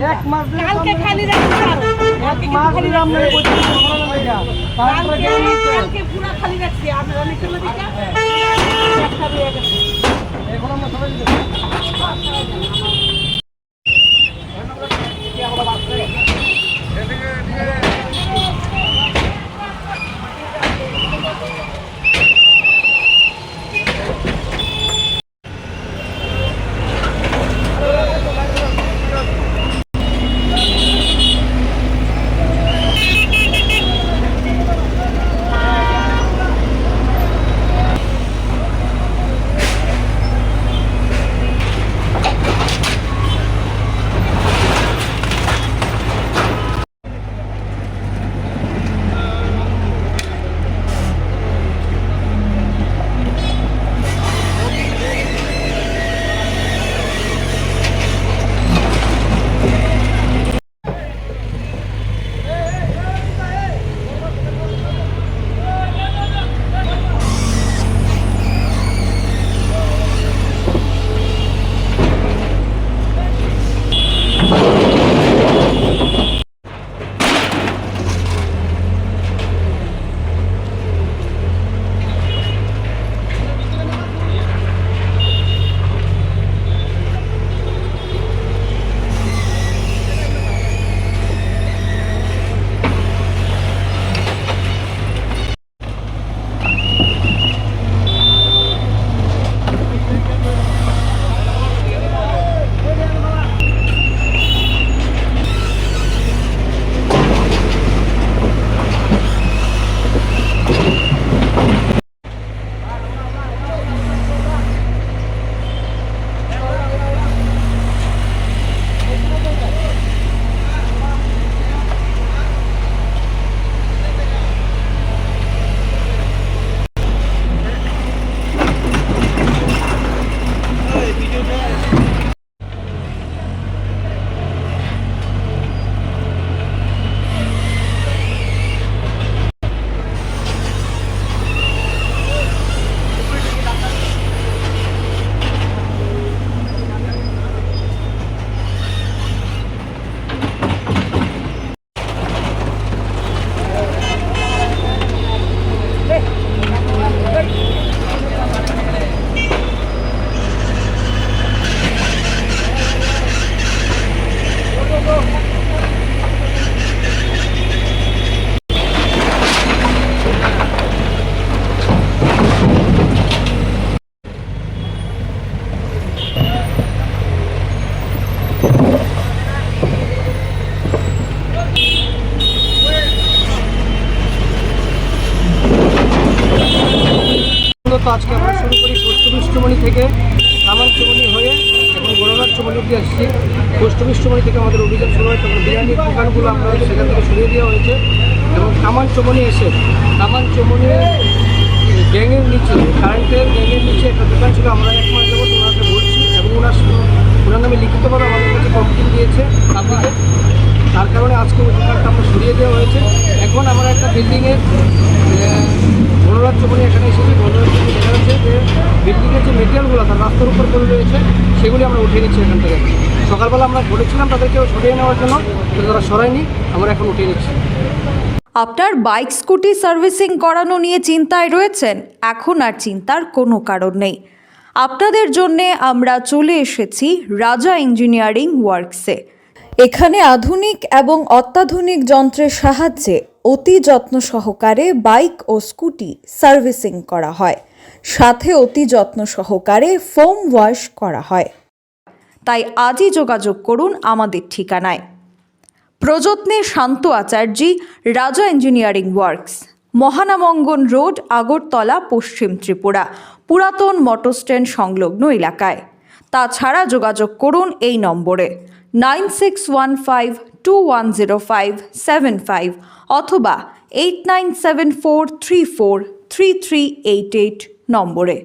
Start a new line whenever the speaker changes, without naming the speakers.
এক মাস ধরে
কালকে খালি রাখছি
এক মাস ধরে আমরা বলছি
কালকে পুরো খালি রাখছি আমরা অনেক সময় দিকে একটা রয়ে গেছে
এখন আমরা সবাই আজকে আমরা শুরু করি পোস্টমিষ্টমণি থেকে কামানচুমনি হয়ে এখন গোড়াঘাটচুমনি অব্দি আসছি। পোস্টমিষ্টমণি থেকে আমাদের অভিযান শুরু হয়, তখন বিরিয়ানির দোকানগুলো আমরা সেখান থেকে সরিয়ে দেওয়া হয়েছে এবং কামানচুমনি এসে কামানচুমনি গ্যাংয়ের নিচে কারেন্টের গ্যাংয়ের নিচে একটা দোকান ছিল। আমরা এক মাস যাবত ওনাকে বলছি এবং ওনার নামে লিখিতভাবে আমাদের কাছে কমপ্লেন দিয়েছে পাবলিকে, তার কারণে আজকে ওই দোকানটা আমরা সরিয়ে দেওয়া হয়েছে। এখন আমরা একটা বিল্ডিংয়ের গোড়াঘাটচুমনি এখানে এসেছি। গোড়াঘাটচুমনি দেখা যাচ্ছে যে বিল্ডিংয়ের যে মেটেরিয়ালগুলো তার রাস্তার উপর পড়ে রয়েছে সেগুলি আমরা উঠিয়ে নিচ্ছি এখান থেকে। সকালবেলা আমরা বলেছিলাম তাদেরকেও সরিয়ে নেওয়ার জন্য, কিন্তু তারা সরায়নি, আমরা এখন উঠিয়ে নিচ্ছি।
আপনার বাইক স্কুটি সার্ভিসিং করানো নিয়ে চিন্তায় রয়েছেন? এখন আর চিন্তার কোনো কারণ নেই। আপনাদের জন্যে আমরা চলে এসেছি রাজা ইঞ্জিনিয়ারিং ওয়ার্কসে। এখানে আধুনিক এবং অত্যাধুনিক যন্ত্রের সাহায্যে অতি যত্ন সহকারে বাইক ও স্কুটি সার্ভিসিং করা হয়, সাথে অতি যত্ন সহকারে ফোম ওয়াশ করা হয়। তাই আজই যোগাযোগ করুন আমাদের ঠিকানায়। প্রযত্নে শান্ত আচার্যি, রাজা engineering works, Mahanamangan road, Agartala, পশ্চিম ত্রিপুরা, পুরাতন মোটর স্ট্যান্ড সংলগ্ন এলাকায়। তাছাড়া যোগাযোগ করুন এই নম্বরে 9615210575 অথবা 8974343388 নম্বরে।